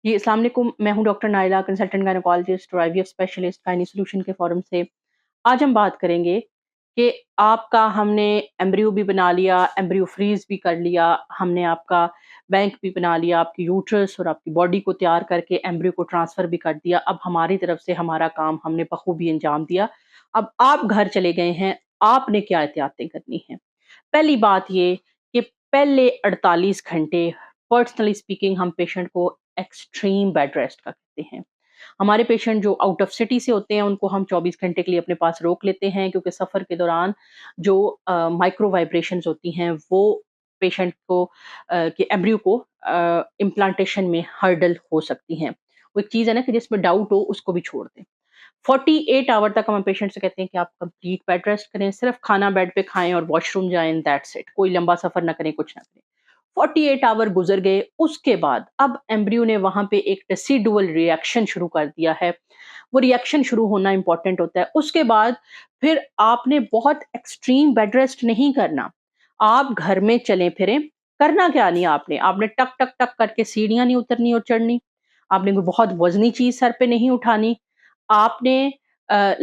जी, अस्सलाम वालेकुम। मैं हूँ डॉक्टर नाइला, कंसल्टेंट गायनेकोलॉजिस्ट और आईवीएफ स्पेशलिस्ट गायनी सॉल्यूशन के फोरम से। आज हम बात करेंगे कि आपका हमने एम्ब्रियो भी बना लिया, एम्ब्रियो फ्रीज़ भी कर लिया, हमने आपका बैंक भी बना लिया, आपकी यूट्रस और आपकी बॉडी को तैयार करके एम्ब्रियो को ट्रांसफ़र भी कर दिया। अब हमारी तरफ से हमारा काम हमने बखूबी अंजाम दिया। अब आप घर चले गए हैं, आपने क्या एहतियातें करनी हैं? पहली बात ये कि पहले 48 घंटे पर्सनली स्पीकिंग हम पेशेंट को एक्सट्रीम बेड रेस्ट का कहते हैं। हमारे पेशेंट जो आउट ऑफ सिटी से होते हैं उनको हम 24 घंटे के लिए अपने पास रोक लेते हैं क्योंकि सफ़र के दौरान जो माइक्रो वाइब्रेशंस होती हैं वो पेशेंट को के एम्ब्रियो को इम्प्लांटेशन में हर्डल हो सकती हैं। वो एक चीज़ है ना कि जिसमें डाउट हो उसको भी छोड़ दें। 48 आवर तक हम पेशेंट से कहते हैं कि आप कंप्लीट बेड रेस्ट करें, सिर्फ खाना बेड पे खाएँ और वॉशरूम जाएँ दैट्स इट। कोई लंबा सफ़र ना करें, कुछ ना करें। 48 आवर गुज़र गए, उसके बाद अब एम्ब्रियो ने वहाँ पे एक रेसिडुअल रिएक्शन शुरू कर दिया है। वो रिएक्शन शुरू होना इम्पोर्टेंट होता है। उसके बाद फिर आपने बहुत एक्सट्रीम बेड रेस्ट नहीं करना। आप घर में चलें-फिरें, करना क्या नहीं आपने, आपने टक, टक, टक करके सीढ़ियाँ नहीं उतरनी और चढ़नी, आपने कोई बहुत वज़नी चीज़ सर पे नहीं उठानी, आपने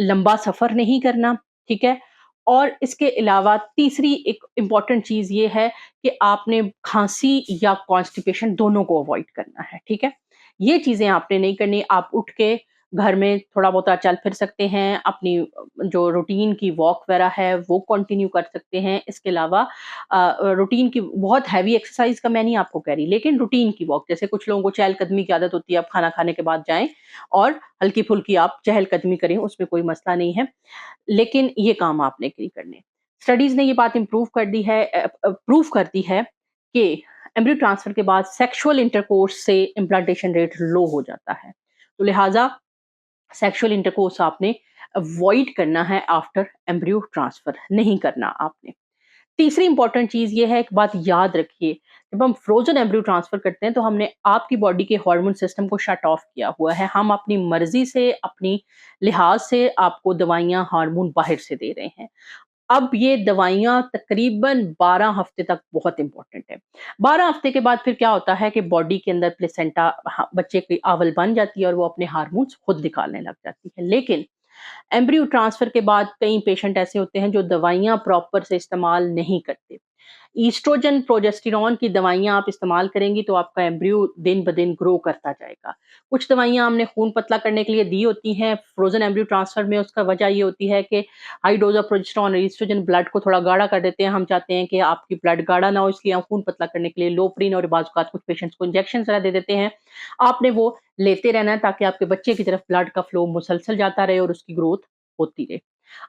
लंबा सफ़र नहीं करना, ठीक है? और इसके अलावा तीसरी एक इम्पोर्टेंट चीज़ ये है कि आपने खाँसी या कॉन्स्टिपेशन दोनों को अवॉइड करना है, ठीक है? ये चीज़ें आपने नहीं करनी, आप उठ के घर में थोड़ा बहुता चल फिर सकते हैं, अपनी जो रूटीन की वॉक वगैरह है वो कंटिन्यू कर सकते हैं। इसके अलावा रूटीन की बहुत हेवी एक्सरसाइज़ का मैं नहीं आपको कह रही, लेकिन रूटीन की वॉक जैसे कुछ लोगों को चहलकदमी की आदत होती है, आप खाना खाने के बाद जाएँ और हल्की-फुल्की आप चहलकदमी करें, उसमें कोई मसला नहीं है। लेकिन ये काम आपने नहीं करने। स्टडीज़ ने ये बात इम्प्रूव कर दी है प्रूव करती है कि एम्ब्रियो ट्रांसफर के बाद सेक्सुअल इंटरकोर्स से इम्प्लांटेशन रेट लो हो जाता है। तो लिहाज़ा सेक्सुअल इंटरकोर्स आपने अवॉइड करना है आफ्टर एम्ब्रियो ट्रांसफर, नहीं करना आपने। तीसरी इंपॉर्टेंट चीज़ ये है, एक बात याद रखिए, जब हम फ्रोज़न एम्ब्रियो ट्रांसफर करते हैं तो हमने आपकी बॉडी के हार्मोन सिस्टम को शट ऑफ किया हुआ है। हम अपनी मर्ज़ी से, अपनी लिहाज़ से आपको दवाइयाँ, हार्मोन बाहर से दे रहे हैं। अब ये दवाइयाँ तकरीबन 12 हफ्ते तक बहुत इम्पोर्टेंट है। 12 हफ्ते के बाद फिर क्या होता है कि बॉडी के अंदर प्लेसेंटा बच्चे की आवल बन जाती है और वो अपने हार्मोन्स खुद निकालने लग जाती है। लेकिन एम्ब्रियो ट्रांसफर के बाद कई पेशेंट ऐसे होते हैं जो दवाइयाँ प्रॉपर से इस्तेमाल नहीं करते। ईस्ट्रोजन, प्रोजेस्टेरॉन की दवाइयाँ आप इस्तेमाल करेंगी तो आपका एम्ब्रियो दिन-ब-दिन ग्रो करता जाएगा। कुछ दवाइयाँ हमने खून पतला करने के लिए दी होती हैं, फ्रोज़न एम्ब्रियो ट्रांसफर में उसका वजह ये होती है कि हाई डोज़ ऑफ प्रोजेस्टेरॉन और ईस्ट्रोजन ब्लड को थोड़ा गाढ़ा कर देते हैं। हम चाहते हैं कि आपकी ब्लड गाढ़ा ना हो, इसलिए हम खून पतला करने के लिए लोप्रिन और बाज़ औक़ात कुछ पेशेंट्स को इंजेक्शन वगैरह दे देते हैं। आपने वो लेते रहना है ताकि आपके बच्चे की तरफ ब्लड का फ्लो मुसलसल जाता रहे और उसकी ग्रोथ होती रहे।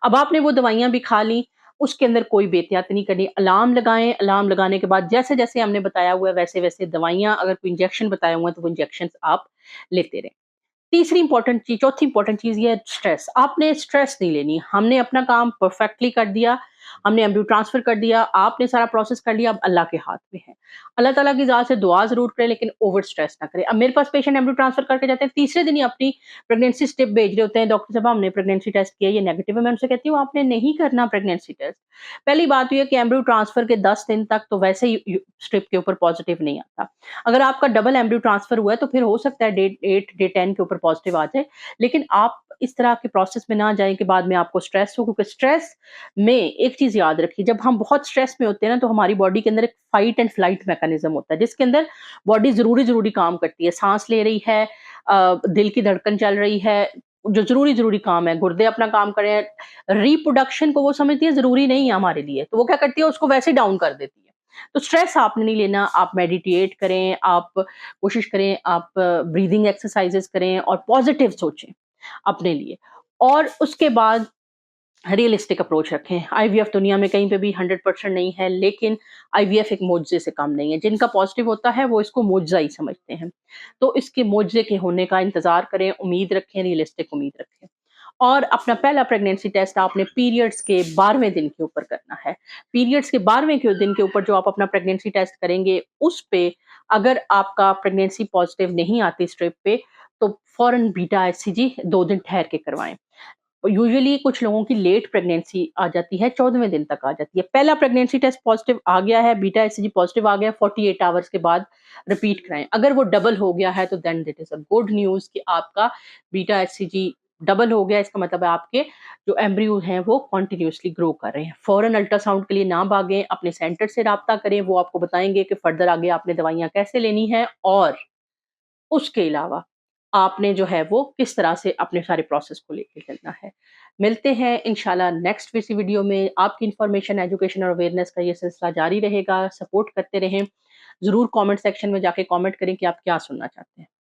अब आपने वो दवाइयाँ भी खा ली, उसके अंदर कोई बेहतियाती नहीं करनी। अलार्म लगाएँ, अलार्म लगाने के बाद जैसे-जैसे हमने बताया हुआ है वैसे-वैसे दवाइयाँ, अगर कोई इंजेक्शन बताए हुए हैं तो वो इंजेक्शंस आप लेते रहें। तीसरी इम्पोर्टेंट चीज़ चौथी इम्पोर्टेंट चीज़ ये है स्ट्रेस। आपने स्ट्रेस नहीं लेनी। हमने अपना काम परफेक्टली कर दिया, हमने एम्ब्रियो ट्रांसफर कर दिया, आपने सारा प्रोसेस कर लिया, अब अल्लाह के हाथ में है। अल्लाह ताला की ज़ात से दुआ ज़रूर करें लेकिन ओवर स्ट्रेस ना करें। अब मेरे पास पेशेंट एम्ब्रियो ट्रांसफर करके जाते हैं, तीसरे दिन ही अपनी प्रेग्नेंसी स्लिप भेज रहे होते हैं, डॉक्टर साहब हमने प्रेग्नेंसी टेस्ट किया, ये नेगेटिव है। मैं उनसे कहती हूँ आपने नहीं करना प्रेग्नेंसी टेस्ट। पहली बात ये है कि एम्ब्रियो ट्रांसफर के 10 दिन तक तो वैसे ही स्ट्रिप के ऊपर पॉजिटिव नहीं आता। अगर आपका डबल एम्ब्रियो ट्रांसफर हुआ है तो फिर हो सकता है डे 8 डे 10 के ऊपर पॉजिटिव आ जाए। लेकिन आप इस तरह के प्रोसेस में ना जाएँ कि बाद में आपको स्ट्रेस हो, क्योंकि स्ट्रेस में एक चीज़ याद रखिए, जब हम बहुत स्ट्रेस में होते हैं ना तो हमारी बॉडी के अंदर एक फाइट एंड फ्लाइट मैकेनिज़्म होता है, जिसके अंदर बॉडी ज़रूरी-ज़रूरी काम करती है, साँस ले रही है, दिल की धड़कन चल रही है, जो ज़रूरी-ज़रूरी काम है, गुर्दे अपना काम कर रहे हैं, रिप्रोडक्शन को वो समझती है ज़रूरी नहीं है हमारे लिए, तो वो क्या करती है उसको वैसे ही डाउन कर देती है। तो स्ट्रेस आपने नहीं लेना, आप मेडिटेट करें, आप कोशिश करें, आप ब्रीथिंग एक्सरसाइज़ेज़ करें और पॉज़िटिव सोचें अपने लिए। और उसके बाद रियलिस्टिक अप्रोच रखें। आईवीएफ दुनिया में कहीं पे भी 100% नहीं है, लेकिन आईवीएफ एक मोज़े से कम नहीं है। जिनका पॉज़िटिव होता है, वो इसको मोज़ा ही समझते हैं। तो इसके मोज़े के होने का इंतज़ार करें, उम्मीद रखें, रियलिस्टिक उम्मीद रखें। और अपना पहला प्रेगनेंसी टेस्ट आपने पीरियड्स के 12वें दिन के ऊपर करना है। पीरियड्स के 12वें के दिन के ऊपर जो आप अपना प्रेगनेंसी टेस्ट करेंगे, उस पे अगर आपका प्रेगनेंसी पॉज़िटिव नहीं आती स्ट्रिप पे, तो फ़ौरन बीटा एचसीजी 2 दिन ठहर के करवाएँ। यूजुअली कुछ लोगों की लेट प्रेगनेंसी आ जाती है, 14वें दिन तक आ जाती है। पहला प्रेगनेंसी टेस्ट पॉज़िटिव आ गया है, बीटा एचसीजी पॉज़िटिव आ गया है, 48 आवर्स के बाद रिपीट कराएँ। अगर वो डबल हो गया है तो then that is a good news कि आपका बीटा एचसीजी डबल हो गया, इसका मतलब है आपके जो एम्ब्रियो हैं वो कंटीन्यूअसली ग्रो कर रहे हैं। फ़ौरन अल्ट्रासाउंड के लिए ना भागें, अपने सेंटर से राब्ता करें, वो आपको बताएँगे कि फर्दर आगे आपने दवाइयाँ कैसे लेनी हैं और उसके अलावा आपने जो है वो किस तरह से अपने सारे प्रोसेस को लेके चलना है। मिलते हैं इंशाल्लाह नेक्स्ट किसी वीडियो में। आपकी इन्फॉर्मेशन, एजुकेशन और अवेयरनेस का ये सिलसिला जारी रहेगा। सपोर्ट करते रहें। ज़रूर कमेंट सेक्शन में जाके कमेंट करें कि आप क्या सुनना चाहते हैं।